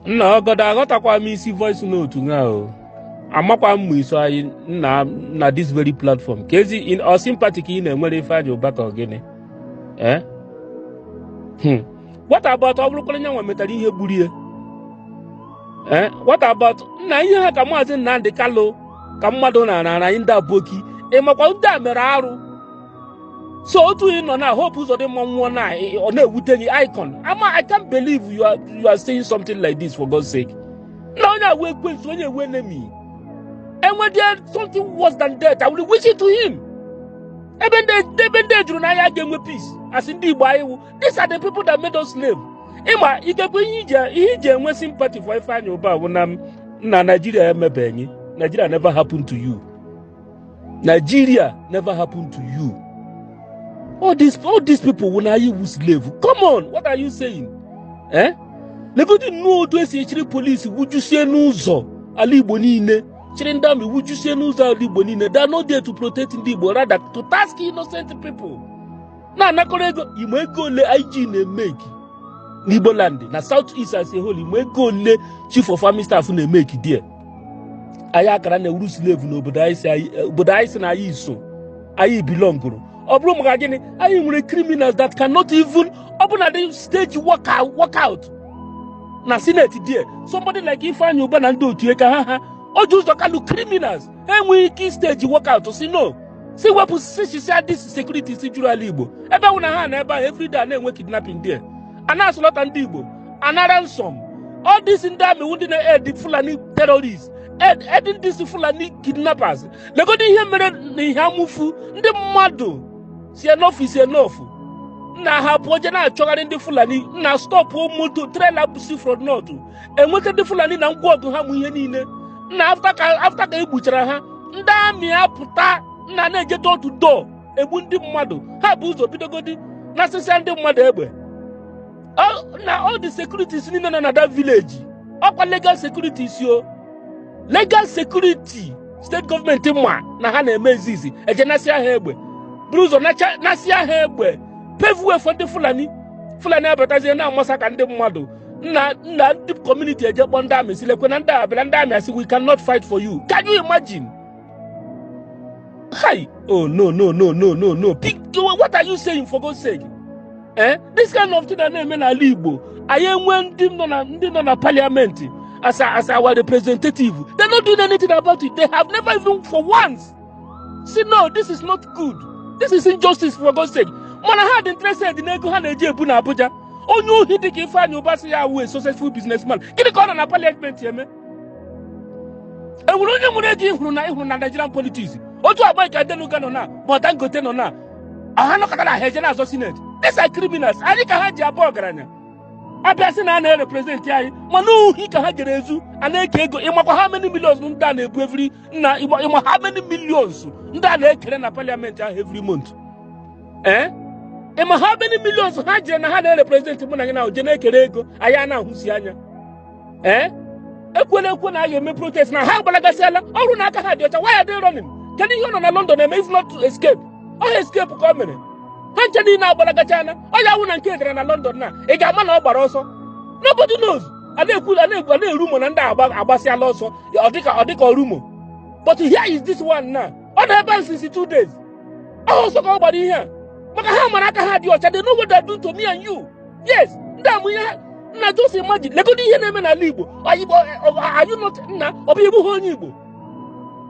No, God, I got a quite voice note now. I'm not going to na this very platform. Case in our sympathy in a very far your back again. Eh? What about our local young metering here, Buria? Eh? What about Naya Kamazin Nandi Kalo, Kamadona and Inda Boki, Emakwanda Meraru? So to in on our hope who's on them one eye on a wooden icon. I can't believe you are saying something like this for God's sake. No, no, we're going to when you win me. And when there's something worse than death, I will wish it to him. Even they do not game with peace. As in the Bible, these are the people that made us slave. Emma, you can bring you sympathy for if I know about when I'm Nigeria. Nigeria never happened to you. Nigeria never happened to you. All these people when are you slave? Come on, what are you saying? Eh? Nobody know to say police. Would you say no so? Ali Bonine. Chirindami, would you say no so? Ali Bonine. They are not there to protect Igbo, rather to task innocent people. Now, Nakorego, you may go le IG ne make Igbo land. Na Southeast as a whole, you may go le chief of army staff ne make there. Ayakara ne uru slave no, but I say na yi so. Ayi belong guru. Obrum gagini, ayi criminals that cannot even open at the stage walk out. Na Senate there. Somebody like Ifeanyi Ubah and do to haha. Or just look criminals. And we key stage walk out to see no. See what she said this security security Igbo. Every day and we kidnapping there. And that's a lot of Igbo. And a ransom. All this in that we wouldn't add the Fulani terrorists. Adding this Fulani kidnappers. They go to hear me Hamufu, the mado. See enough is enough. Na ha pojana chogarin the Fulani na stop home moto trailer busi from north. And what the Fulani na go to hamu yenine. Na after the butcher ha nda mi aputa na na-eje door to door egbu ndị mmadụ ha bụ ụzọ bidogodi na asịsịa ndị mmadụ egbe na all the securities niile nọ na that village ọkwa legal securities yo legal security state government ma na ha na-eme ezizi eje nasịa ha egbe buru ụzọ nasịa ha egbe pave way for ndị Fulani abatazie na amasa ka ndị mmadụ na deep community eje kpọ ndị amị silekwe na ndị abịara ndị amị asị we cannot fight for you. Can you imagine? Hi. Oh, no. What are you saying for God's sake? Eh? This kind of thing that name in Igbo. I am when them on parliament as our representative. They're not doing anything about it. They have never even for once. See, no, this is not good. This is injustice for God's sake. Man, I had interest in the Abuja. Abuja. Oh, no, he didn't find you, but you are a successful businessman. Can you call on a parliament here, man? And we don't even give Nigerian politics. Otu abaka denu gano na, but dan gote no na. Ahano katana hejena assassinate. These are criminals. Ani ka haji abogaranya. Abia na na represent ya. Manu hi ka haji rezu. Aneke ego imakwa how many millions nda na ebu every na imo how many millions nda na ekere na parliament every month. Eh? Imo how many millions haji na ha na represent mu na na oje na ekere ego aya na ahusi anya. Eh? Ekwe na aye me protest na ha gbalagasela. Oru na aka ha di ocha. Why are they running? Can you go on London and if not to escape? Oh, escape coming. Hanchani na Balagachana. Oh, ya wouldn't care in London now. A gaman or Barosso. Nobody knows. And they could a rumor and about Abasia Losso, or Dick rumor. But here is this one now. What happened since 2 days? I also go about here. But how Manaka had you? They know what they're doing to me and you. Yes, damn, we are. Now just imagine. Let go to hear them in a libo. Are you not now? Or people who you?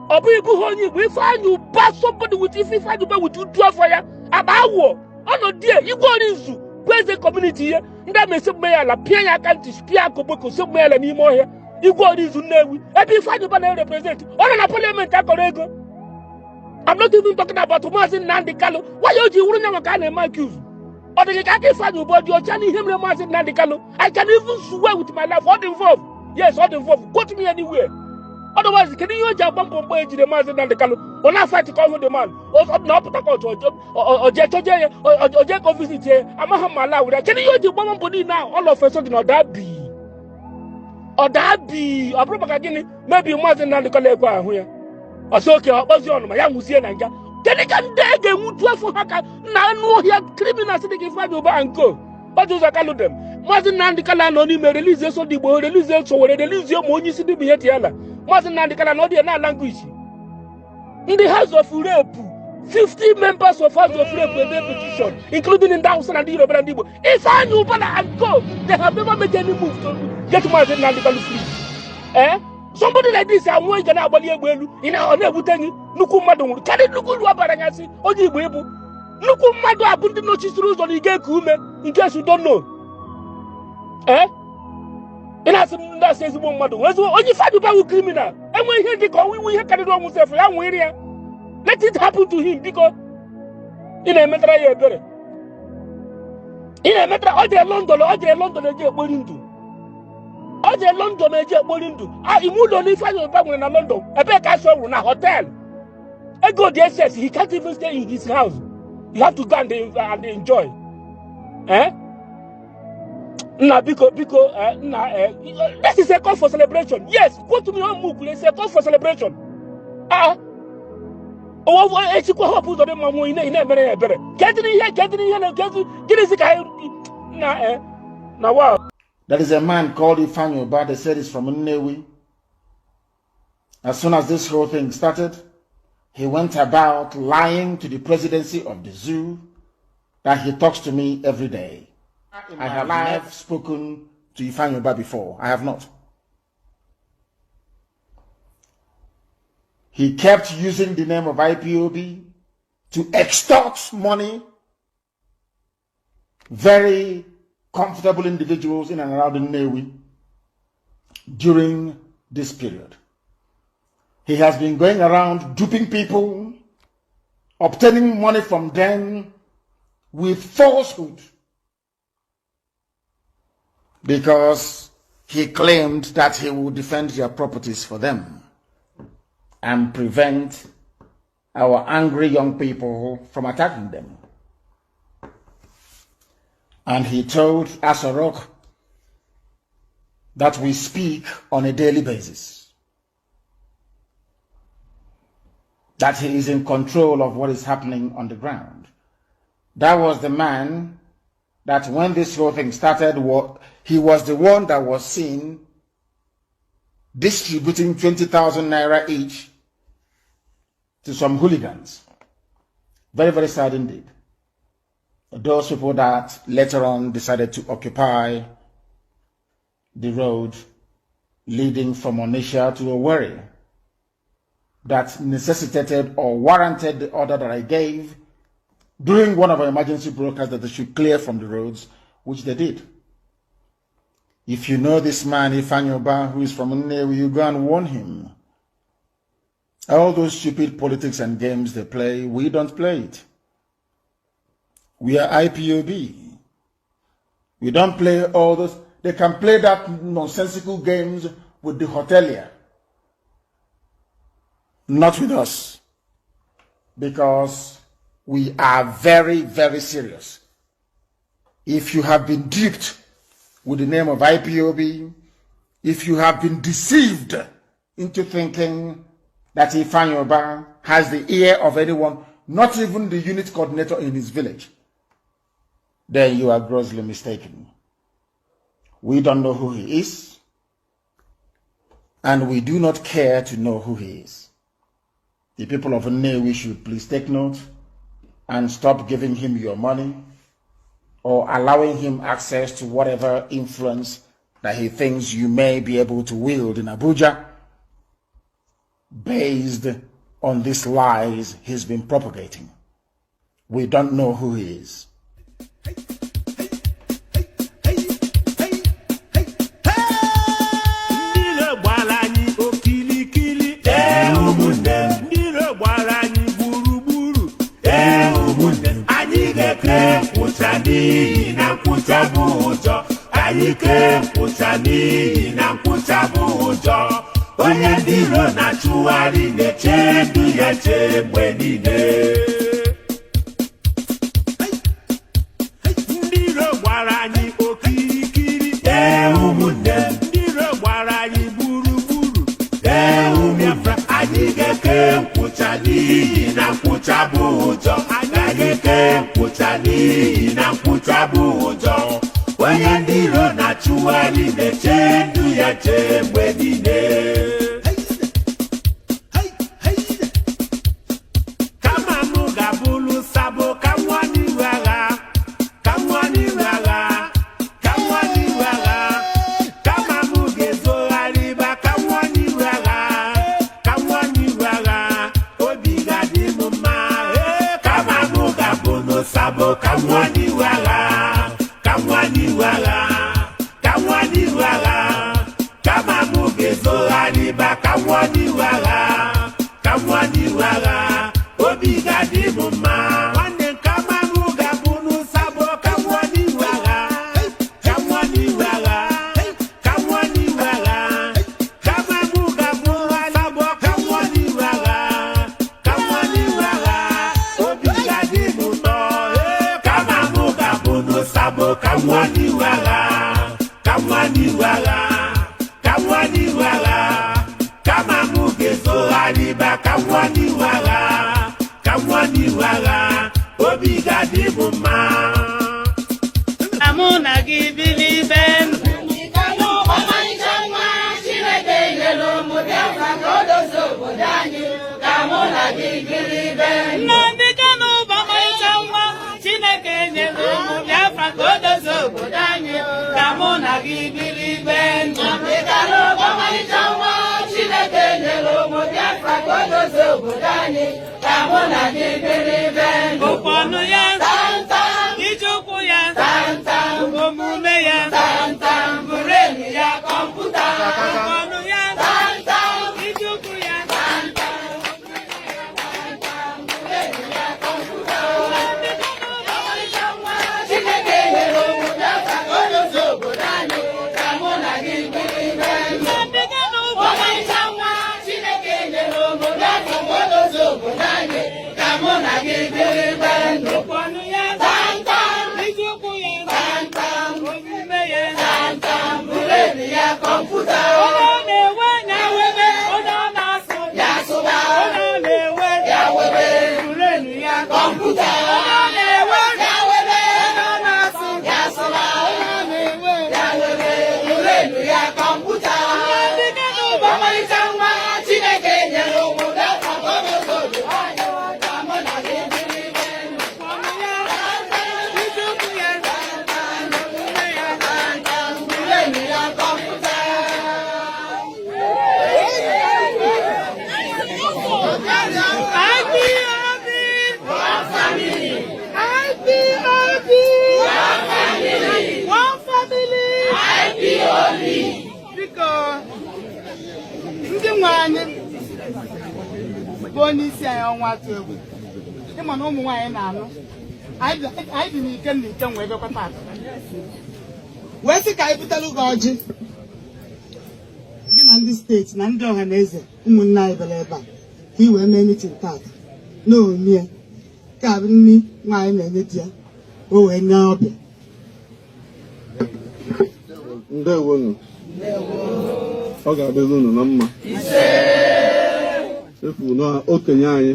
We find you pass somebody with if you find you with you draw fire about war. Oh no dear, you go into present community here. That may say la pianya can't speak Koboko, so mail anymore here. You go into Newi. And you find you by represent. On a parliament, I'm not even talking about Thomas and Nandi Kalo. Why you wouldn't have a kind of accuse? Or the can't find you, but you're telling him Thomas and Nandi Kalo. I can even swear with my life. What involved? Yes, what involved? Go to me anywhere. Otherwise, can you jump on to the man and the Kalo? Or not fight to cover the man? Or not put or Jack or visit here? I'm a Hamala. Can you do one body now? All of a sudden, or that be? Or probably maybe more than the Kalo here. Or so, what's your my young Museum and can you can dare get wood for Haka? Now, no, he had criminals to give Ubah and go. But those are Kalo them. Mazin Nandikala no ni me release so the boy release so we release your money si di me tiala. Mazin Nandikala no dey na language. In the house of rape, 50 members of house of rape were made petition, including in Dawson and Europe and Igbo. If I knew and go, they have never made any move to get Mazin Nandikala free. Somebody like this, I'm going to aboli egbelu. Ina one butengi nuku madu. Kali nuku luwa barangasi oji igbebu. Nuku madu abundi no chisuru so ige kume. In case you don't know. Ina simunda says one madu. Oji fadu ba u criminal. And when he did we hear carry on himself. Let it happen to him because in a metra ye bere. In a metra oje London eje bolindu. Oje London eje bolindu. Imudo ni fanyo ba na London. Ebe ka so na hotel. E go there says he can't even stay in his house. You have to go and enjoy. This is a call for celebration. Yes, go to me on Mukule. It's a call for celebration. Wow. There is a man called Ifeanyi Ubah. They said he's from Nnewi. As soon as this whole thing started, he went about lying to the presidency of the zoo that he talks to me every day. I have never spoken to Ifeanyi Ubah before. I have not. He kept using the name of IPOB to extort money. Very comfortable individuals in and around the Nnewi during this period. He has been going around duping people, obtaining money from them with falsehood, because he claimed that he would defend their properties for them and prevent our angry young people from attacking them. And he told Asorok that we speak on a daily basis, that he is in control of what is happening on the ground. That was the man that when this whole thing started, he was the one that was seen distributing 20,000 naira each to some hooligans. Very, very sad indeed. Those people that later on decided to occupy the road leading from Onitsha to Owerri, that necessitated or warranted the order that I gave during one of our emergency broadcasts that they should clear from the roads, which they did. If you know this man, Ifeanyi Ubah, who is from Nnewi, you go and warn him. All those stupid politics and games they play, we don't play it. We are IPOB. We don't play all those. They can play that nonsensical games with the hotelier. Not with us. Because we are very, very serious. If you have been duped with the name of IPOB, if you have been deceived into thinking that Ifeanyi Ubah has the ear of anyone, not even the unit coordinator in his village, then you are grossly mistaken. We don't know who he is, and we do not care to know who he is. The people of Nnewi should please take note and stop giving him your money or allowing him access to whatever influence that he thinks you may be able to wield in Abuja based on these lies he's been propagating. We don't know who he is. Onye ndiro na chuari neche ndu ya chemwe nine. Ndiro gwara anyị okirikiri. Ụmụnne. Ndiro gwara anyị gburugburu. Biafra anyị ga-eke nkwụcha n'ihi na nkwụcha bụ ụjọ. Anyị ga-eke nkwụcha n'ihi na nkwụcha bụ ụjọ. onye ndị iro na-achụgharị na-eche ndụ ya chee mgbe niile. Kama mụ ga-abụrụ sabo ka nwa n'ihu agha, ka nwa n'ihu agha, ka nwa n'ihu agha. Kama mụ ga-ezogharị ba ka nwa n'ihu agha, ka nwa n'ihu agha, obi ga-adị m mma. Kama mụ ga-abụrụ sabo ka nwa n'ihu agha, ka nwa n'ihu agha, ka nwa n'ihu agha. Kama mụ ga-ezogharị ba ka nwa n'ihu agha, ka nwa n'ihu agha, obi ga-adị m mma. Nwanne m kama mụ ga-abụrụ sabo ka nwa n'ihu agha, ka nwa n'ihu agha, ka nwa n'ihu agha. Kama mụ ga-abụrụ sabo ka nwa n'ihu agha, ka nwa n'ihu agha, obi ga-adị m ụtọ. Kama mụ ga-abụrụ sabo ka nwa n'ihu agha, ka nwa n'ihu agha, ka nwa n'ihu agha. Kama mụ ga-ezogharị ba ka nwa n'ihu agha, ka nwa n'ihu agha, obi ga-adị m mma. Mụ na gị bili ibe ndụ. Nnamdi Kanu bụ ọmarịcha nwa Chineke nyere ụmụ Biafra ka o dozie obodo anyị. Ka mụ na gị bili ibe ndụ. Ụkpọnụ ya, ije ụkwụ ya, omume ya, burenu ya, kọmputa. Ụkpọnụ ya, ije ụkwụ ya, ndị nwe anyị bụ onye isi anyị ọnwa atụ egwu. Ịma na ụmụ nwaanyị na-anụ anyị dị n'ike na ike wee bekwata atụ wee sị ka anyị butere gị ọjị gị na ndị steeti na ndị ọha na eze ụmụnne anyị bịara ebe a ka ị wee mee mitin taata na omie ka abụ nri nwaanyị na-enye di ya o wee nye ọbịa. Ndewonu. Ọ ga-adịzi unu na mma. Efu na okenye anyị